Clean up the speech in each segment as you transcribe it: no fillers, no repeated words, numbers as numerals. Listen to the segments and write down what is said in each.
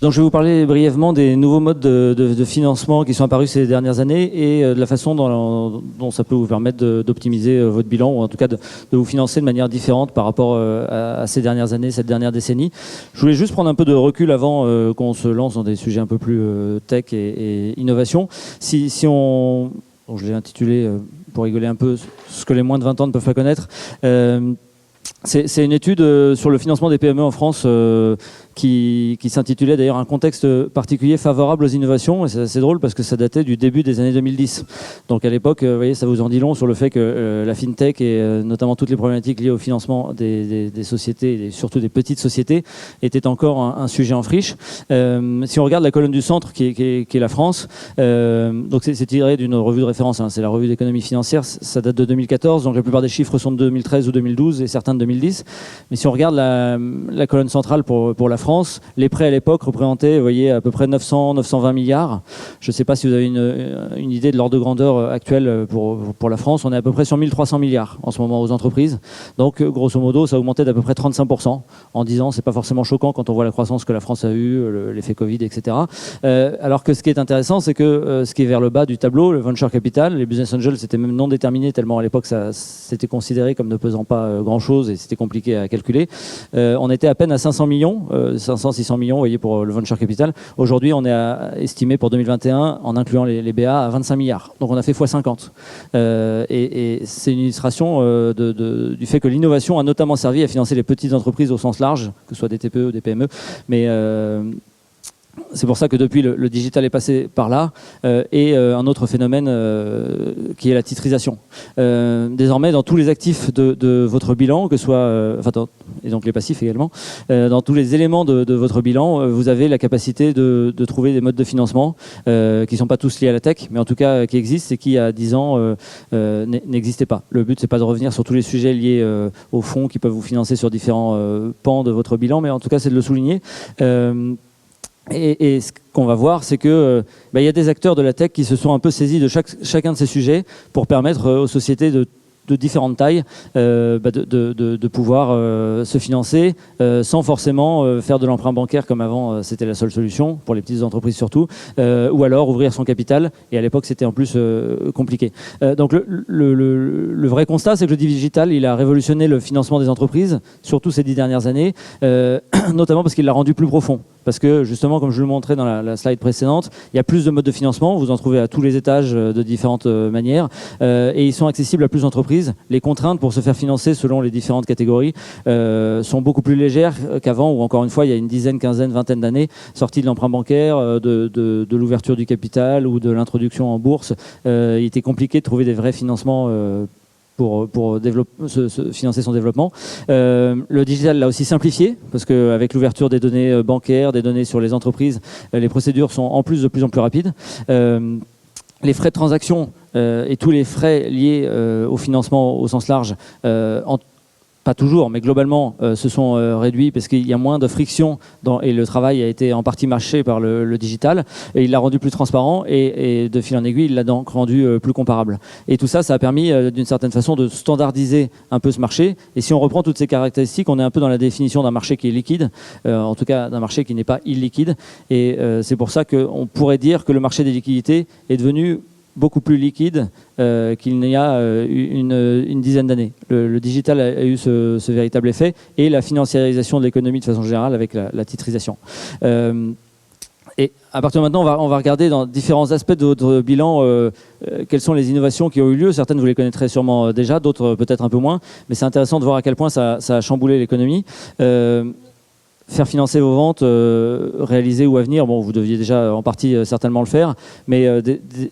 Donc je vais vous parler brièvement des nouveaux modes de financement qui sont apparus ces dernières années et de la façon dont ça peut vous permettre d'optimiser votre bilan, ou en tout cas de vous financer de manière différente par rapport à ces dernières années, cette dernière décennie. Je voulais juste prendre un peu de recul avant qu'on se lance dans des sujets un peu plus tech et innovation. Bon, je l'ai intitulé, pour rigoler un peu, ce que les moins de 20 ans ne peuvent pas connaître. C'est une étude sur le financement des PME en France qui s'intitulait d'ailleurs un contexte particulier favorable aux innovations, et c'est assez drôle parce que ça datait du début des années 2010. Donc à l'époque, vous voyez, ça vous en dit long sur le fait que la FinTech et notamment toutes les problématiques liées au financement des sociétés, et surtout des petites sociétés, étaient encore un sujet en friche. Si on regarde la colonne du centre qui est la France, donc c'est tiré d'une revue de référence, hein, c'est la revue d'économie financière, ça date de 2014, donc la plupart des chiffres sont de 2013 ou 2012 et certains de 2010. Mais si on regarde la colonne centrale pour la France, les prêts à l'époque représentaient, vous voyez, à peu près 920 milliards. Je ne sais pas si vous avez une idée de l'ordre de grandeur actuelle pour la France. On est à peu près sur 1300 milliards en ce moment aux entreprises. Donc, grosso modo, ça a augmenté d'à peu près 35%. En 10 ans, c'est pas forcément choquant quand on voit la croissance que la France a eue, l'effet Covid, etc. Alors que ce qui est intéressant, c'est que ce qui est vers le bas du tableau, le venture capital, les business angels, c'était même non déterminé tellement à l'époque ça c'était considéré comme ne pesant pas grand-chose et c'était compliqué à calculer. On était à peine à 500 millions, 500-600 millions, vous voyez, pour le venture capital. Aujourd'hui, on est estimé pour 2021, en incluant les BA, à 25 milliards. Donc on a fait x50. Et c'est une illustration du fait que l'innovation a notamment servi à financer les petites entreprises au sens large, que ce soit des TPE ou des PME. Mais c'est pour ça que depuis, le digital est passé par là. Et un autre phénomène qui est la titrisation. Désormais, dans tous les actifs de votre bilan, que ce soit, et donc les passifs également, dans tous les éléments de votre bilan, vous avez la capacité de trouver des modes de financement qui ne sont pas tous liés à la tech, mais en tout cas qui existent et qui, il y a 10 ans, n'existaient pas. Le but, c'est pas de revenir sur tous les sujets liés aux fonds qui peuvent vous financer sur différents pans de votre bilan, mais en tout cas, c'est de le souligner. Et ce qu'on va voir, c'est que y a des acteurs de la tech qui se sont un peu saisis de chacun de ces sujets pour permettre aux sociétés de différentes tailles de pouvoir se financer sans forcément faire de l'emprunt bancaire comme avant, c'était la seule solution pour les petites entreprises surtout, ou alors ouvrir son capital, et à l'époque c'était en plus compliqué. Donc le vrai constat, c'est que le digital, il a révolutionné le financement des entreprises, surtout ces 10 dernières années, notamment parce qu'il l'a rendu plus profond. Parce que justement, comme je le montrais dans la slide précédente, il y a plus de modes de financement, vous en trouvez à tous les étages de différentes manières, et ils sont accessibles à plus d'entreprises. Les contraintes pour se faire financer selon les différentes catégories sont beaucoup plus légères qu'avant, où encore une fois, il y a une dizaine, quinzaine, vingtaine d'années, sortie de l'emprunt bancaire, de l'ouverture du capital ou de l'introduction en bourse, il était compliqué de trouver des vrais financements pour financer son développement. Le digital l'a aussi simplifié, parce qu'avec l'ouverture des données bancaires, des données sur les entreprises, les procédures sont en plus de plus en plus rapides. Les frais de transaction et tous les frais liés au financement au sens large, pas toujours, mais globalement, se sont réduits parce qu'il y a moins de friction et le travail a été en partie mâché par le digital, et il l'a rendu plus transparent et de fil en aiguille, il l'a donc rendu plus comparable. Et tout ça, ça a permis d'une certaine façon de standardiser un peu ce marché. Et si on reprend toutes ces caractéristiques, on est un peu dans la définition d'un marché qui est liquide, en tout cas d'un marché qui n'est pas illiquide. Et c'est pour ça qu'on pourrait dire que le marché des liquidités est devenu beaucoup plus liquide qu'il n'y a une dizaine d'années. Le digital a eu ce véritable effet, et la financiarisation de l'économie de façon générale avec la titrisation. Et à partir de maintenant, on va regarder dans différents aspects de votre bilan quelles sont les innovations qui ont eu lieu. Certaines, vous les connaîtrez sûrement déjà, d'autres peut-être un peu moins, mais c'est intéressant de voir à quel point ça a chamboulé l'économie. Faire financer vos ventes réalisées ou à venir, bon, vous deviez déjà en partie certainement le faire, mais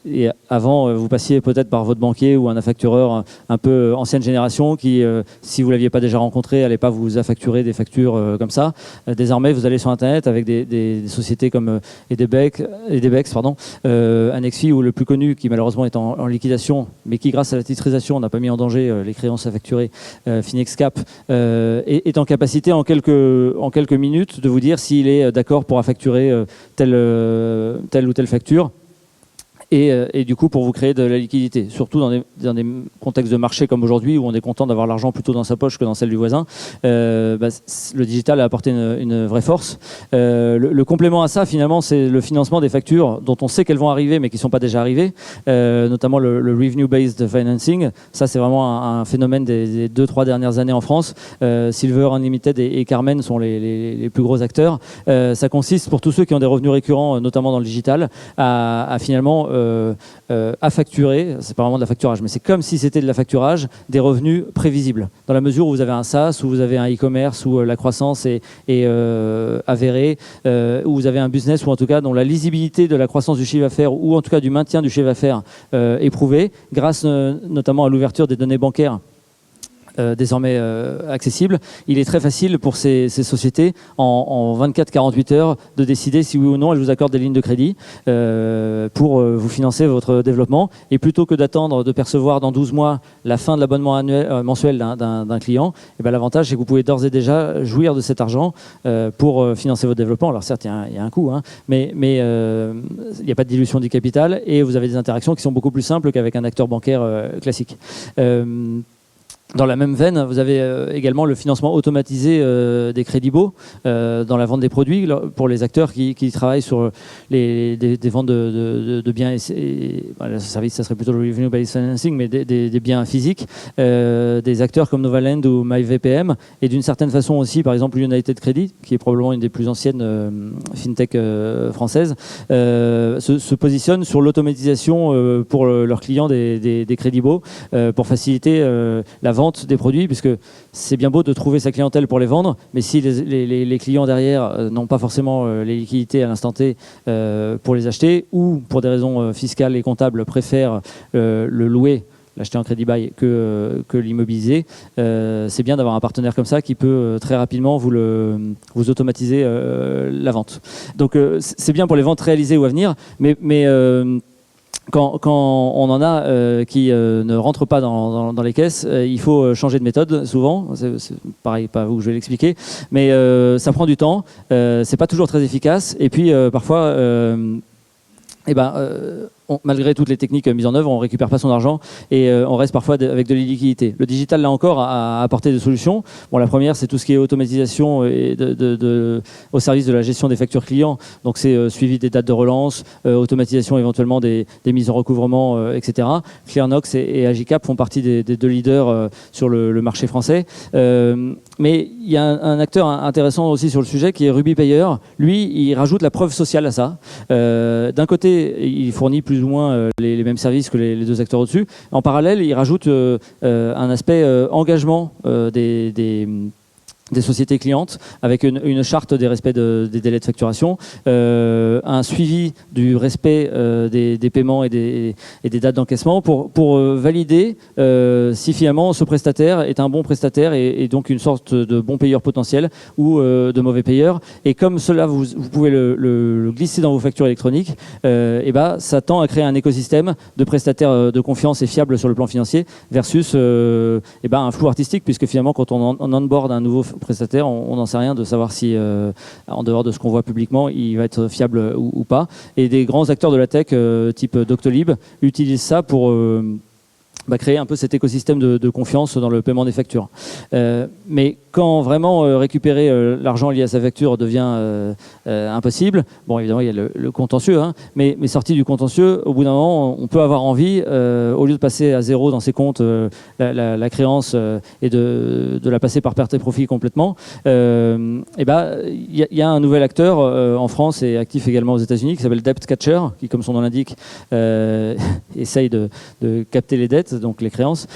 et avant, vous passiez peut-être par votre banquier ou un factureur un peu ancienne génération qui, si vous ne l'aviez pas déjà rencontré, n'allait pas vous affacturer des factures comme ça. Désormais, vous allez sur Internet avec des sociétés comme Edebex, Annexfi, ou le plus connu, qui malheureusement est en liquidation, mais qui, grâce à la titrisation, n'a pas mis en danger les créances à facturer, Finexcap, est en capacité en quelques minutes de vous dire s'il est d'accord pour affacturer telle ou telle facture. et du coup pour vous créer de la liquidité, surtout dans des contextes de marché comme aujourd'hui où on est content d'avoir l'argent plutôt dans sa poche que dans celle du voisin. Le digital a apporté une vraie force. Le complément à ça finalement, c'est le financement des factures dont on sait qu'elles vont arriver mais qui ne sont pas déjà arrivées, notamment le revenue-based financing. Ça c'est vraiment un phénomène des 2-3 dernières années en France. Silver Unlimited et Carmen sont les plus gros acteurs. Ça consiste pour tous ceux qui ont des revenus récurrents, notamment dans le digital, à finalement à facturer, c'est pas vraiment de la facturage, mais c'est comme si c'était de la facturage, des revenus prévisibles. Dans la mesure où vous avez un SaaS, où vous avez un e-commerce, où la croissance est avérée, où vous avez un business, ou en tout cas dont la lisibilité de la croissance du chiffre d'affaires, ou en tout cas du maintien du chiffre d'affaires est prouvée, grâce notamment à l'ouverture des données bancaires désormais accessible, il est très facile pour ces sociétés en 24-48 heures de décider si oui ou non elles vous accordent des lignes de crédit pour vous financer votre développement. Et plutôt que d'attendre de percevoir dans 12 mois la fin de l'abonnement mensuel d'un client, et ben, l'avantage c'est que vous pouvez d'ores et déjà jouir de cet argent pour financer votre développement. Alors certes, il y a un coût, hein, mais il n'y a pas de dilution du capital et vous avez des interactions qui sont beaucoup plus simples qu'avec un acteur bancaire classique. Dans la même veine, vous avez également le financement automatisé des crédits baux dans la vente des produits pour les acteurs qui travaillent sur des ventes de biens le service, ça serait plutôt le revenue-based financing, mais des biens physiques, des acteurs comme Novaland ou MyVPM, et d'une certaine façon aussi, par exemple, United Credit, qui est probablement une des plus anciennes fintech françaises, se positionne sur l'automatisation pour leurs clients des crédits baux pour faciliter la vente des produits, puisque c'est bien beau de trouver sa clientèle pour les vendre, mais si les clients derrière n'ont pas forcément les liquidités à l'instant T pour les acheter, ou pour des raisons fiscales et comptables préfèrent le louer, l'acheter en crédit bail que l'immobiliser, c'est bien d'avoir un partenaire comme ça qui peut très rapidement vous automatiser la vente. Donc c'est bien pour les ventes réalisées ou à venir, mais quand on en a qui ne rentrent pas dans les caisses, il faut changer de méthode souvent. C'est pareil, pas vous que je vais l'expliquer, mais ça prend du temps. C'est pas toujours très efficace. Et puis parfois, malgré toutes les techniques mises en œuvre, on ne récupère pas son argent et on reste parfois avec de l'illiquidité. Le digital, là encore, a apporté des solutions. Bon, la première, c'est tout ce qui est automatisation et au service de la gestion des factures clients. Donc, c'est suivi des dates de relance, automatisation éventuellement des mises en recouvrement, etc. Clearnox et Agicap font partie des deux leaders sur le marché français. Mais il y a un acteur intéressant aussi sur le sujet qui est RubyPayer. Lui, il rajoute la preuve sociale à ça. D'un côté, il fournit plus ou moins les mêmes services que les deux acteurs au-dessus. En parallèle, il rajoute un aspect engagement des sociétés clientes avec une charte des respects des délais de facturation, un suivi du respect des paiements et des dates d'encaissement pour valider si finalement ce prestataire est un bon prestataire et donc une sorte de bon payeur potentiel ou de mauvais payeur. Et comme cela, vous pouvez le glisser dans vos factures électroniques, ça tend à créer un écosystème de prestataires de confiance et fiables sur le plan financier versus un flou artistique, puisque finalement quand on onboard un nouveau prestataire, on n'en sait rien de savoir si, en dehors de ce qu'on voit publiquement, il va être fiable ou pas. Et des grands acteurs de la tech, type Doctolib, utilisent ça pour créer un peu cet écosystème de confiance dans le paiement des factures. Mais quand vraiment récupérer l'argent lié à sa facture devient impossible, bon évidemment il y a le contentieux, hein, mais sorti du contentieux, au bout d'un moment on peut avoir envie, au lieu de passer à zéro dans ses comptes la créance et de la passer par perte et profit complètement, il y a un nouvel acteur en France et actif également aux États-Unis qui s'appelle DebtCatcher, qui comme son nom l'indique essaye de capter les dettes, donc les créances,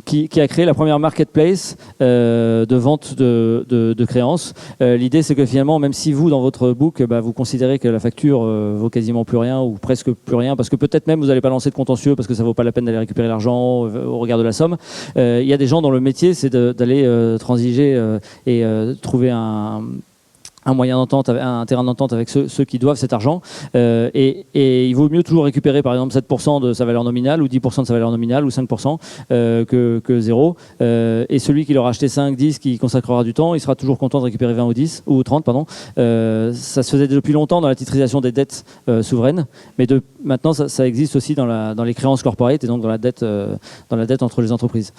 qui a créé la première marketplace de vente de créances. L'idée, c'est que finalement, même si vous, dans votre book, vous considérez que la facture vaut quasiment plus rien ou presque plus rien, parce que peut-être même vous n'allez pas lancer de contentieux parce que ça ne vaut pas la peine d'aller récupérer l'argent au regard de la somme, il y a des gens dont le métier, c'est d'aller transiger et trouver un moyen d'entente, un terrain d'entente avec ceux qui doivent cet argent. Et il vaut mieux toujours récupérer par exemple 7% de sa valeur nominale ou 10% de sa valeur nominale ou 5% que 0. Et celui qui leur a acheté 5, 10, qui consacrera du temps, il sera toujours content de récupérer 20 ou 10 ou 30, pardon. Ça se faisait depuis longtemps dans la titrisation des dettes souveraines, mais maintenant ça existe aussi dans les créances corporate et donc dans la dette entre les entreprises.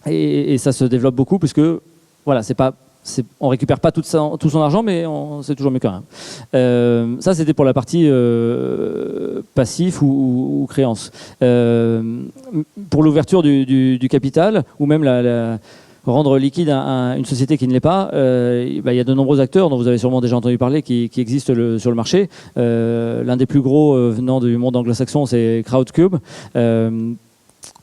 Et ça se développe beaucoup puisque voilà, on récupère pas tout son argent, mais c'est toujours mieux quand même. Ça, c'était pour la partie passif ou créance. Pour l'ouverture du capital, ou même rendre liquide une société qui ne l'est pas, il y a de nombreux acteurs dont vous avez sûrement déjà entendu parler qui existent sur le marché. L'un des plus gros venant du monde anglo-saxon, c'est Crowdcube.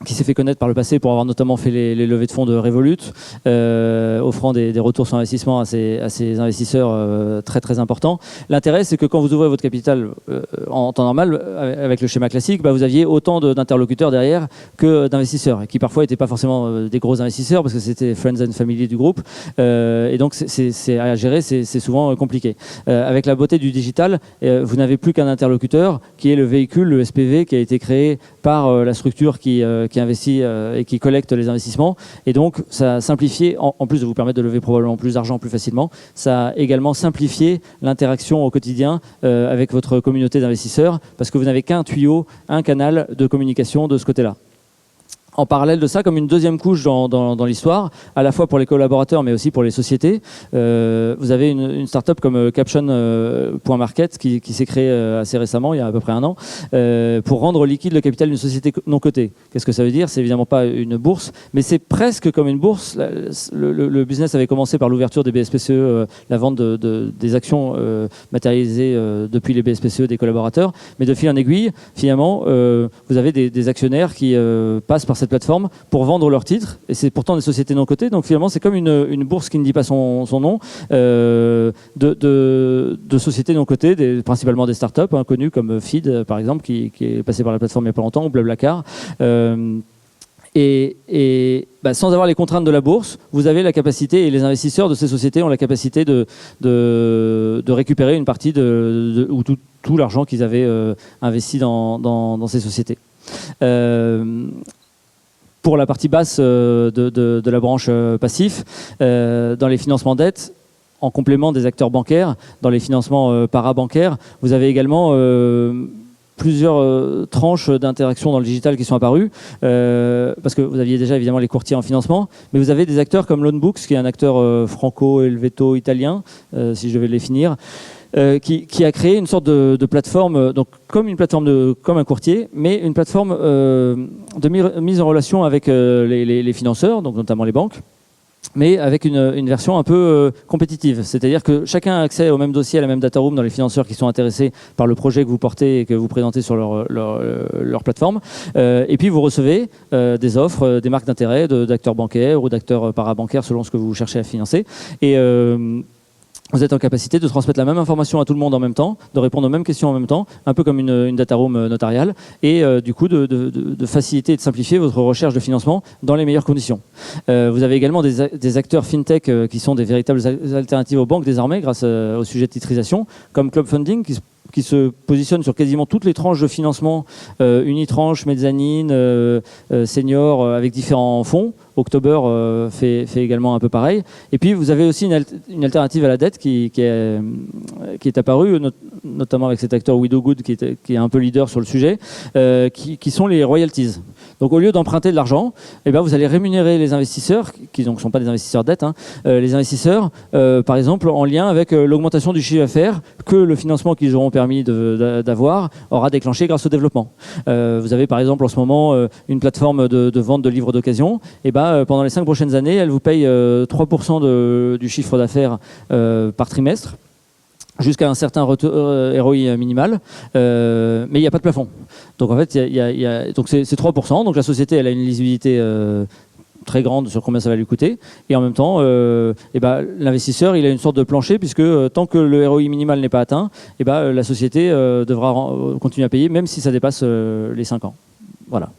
Qui s'est fait connaître par le passé pour avoir notamment fait les levées de fonds de Revolut, offrant des retours sur investissement à ces investisseurs très très importants. L'intérêt, c'est que quand vous ouvrez votre capital en temps normal, avec le schéma classique, vous aviez autant d'interlocuteurs derrière que d'investisseurs, qui parfois n'étaient pas forcément des gros investisseurs, parce que c'était friends and family du groupe, et donc c'est à gérer, c'est souvent compliqué. Avec la beauté du digital, vous n'avez plus qu'un interlocuteur, qui est le véhicule, le SPV, qui a été créé par la structure qui investit et qui collecte les investissements. Et donc, ça a simplifié, en plus de vous permettre de lever probablement plus d'argent plus facilement, ça a également simplifié l'interaction au quotidien avec votre communauté d'investisseurs, parce que vous n'avez qu'un tuyau, un canal de communication de ce côté-là. En parallèle de ça, comme une deuxième couche dans l'histoire, à la fois pour les collaborateurs mais aussi pour les sociétés, vous avez une start-up comme Caption.market qui s'est créée assez récemment, il y a à peu près 1 an, pour rendre liquide le capital d'une société non cotée. Qu'est-ce que ça veut dire? C'est évidemment pas une bourse, mais c'est presque comme une bourse. Le business avait commencé par l'ouverture des BSPCE, la vente des actions matérialisées depuis les BSPCE des collaborateurs, mais de fil en aiguille, finalement, vous avez des actionnaires qui passent par cette plateforme pour vendre leurs titres, et c'est pourtant des sociétés non cotées, donc finalement c'est comme une bourse qui ne dit pas son nom, de sociétés non cotées, principalement des startups connues comme Feed par exemple, qui est passé par la plateforme il n'y a pas longtemps, ou Blablacar. Sans avoir les contraintes de la bourse, vous avez la capacité, et les investisseurs de ces sociétés ont la capacité de récupérer une partie ou tout l'argent qu'ils avaient investi dans ces sociétés. Pour la partie basse de la branche passif, dans les financements dettes, en complément des acteurs bancaires, dans les financements parabancaires, vous avez également plusieurs tranches d'interaction dans le digital qui sont apparues, parce que vous aviez déjà évidemment les courtiers en financement, mais vous avez des acteurs comme Loanbooks, qui est un acteur franco-helvéto-italien, si je devais les finir, qui a créé une sorte de plateforme, donc comme un courtier, mais une plateforme de mise en relation avec les financeurs, donc notamment les banques, mais avec une version un peu compétitive. C'est-à-dire que chacun a accès au même dossier, à la même data room dans les financeurs qui sont intéressés par le projet que vous portez et que vous présentez sur leur plateforme. Et puis vous recevez des offres, des marques d'intérêt d'acteurs bancaires ou d'acteurs parabancaires selon ce que vous cherchez à financer. Et vous êtes en capacité de transmettre la même information à tout le monde en même temps, de répondre aux mêmes questions en même temps, un peu comme une data room notariale, et du coup de faciliter et de simplifier votre recherche de financement dans les meilleures conditions. Vous avez également des acteurs fintech qui sont des véritables alternatives aux banques désormais grâce au sujet de titrisation, comme Club Funding qui se positionne sur quasiment toutes les tranches de financement, unitranche, mezzanine, senior, avec différents fonds. October fait également un peu pareil. Et puis vous avez aussi une alternative à la dette qui est apparue, notamment avec cet acteur We Do Good qui est un peu leader sur le sujet, qui sont les royalties. Donc au lieu d'emprunter de l'argent, vous allez rémunérer les investisseurs, qui ne sont pas des investisseurs dette, les investisseurs, par exemple, en lien avec l'augmentation du chiffre d'affaires que le financement qu'ils auront permis d'avoir aura déclenché grâce au développement. Vous avez par exemple en ce moment une plateforme de vente de livres d'occasion, pendant les 5 prochaines années, elle vous paye 3% du chiffre d'affaires par trimestre, jusqu'à un certain ROI minimal, mais il n'y a pas de plafond. Donc en fait, donc c'est 3%, donc la société elle a une lisibilité très grande sur combien ça va lui coûter, et en même temps, l'investisseur il a une sorte de plancher, puisque tant que le ROI minimal n'est pas atteint, la société devra continuer à payer, même si ça dépasse les 5 ans. Voilà.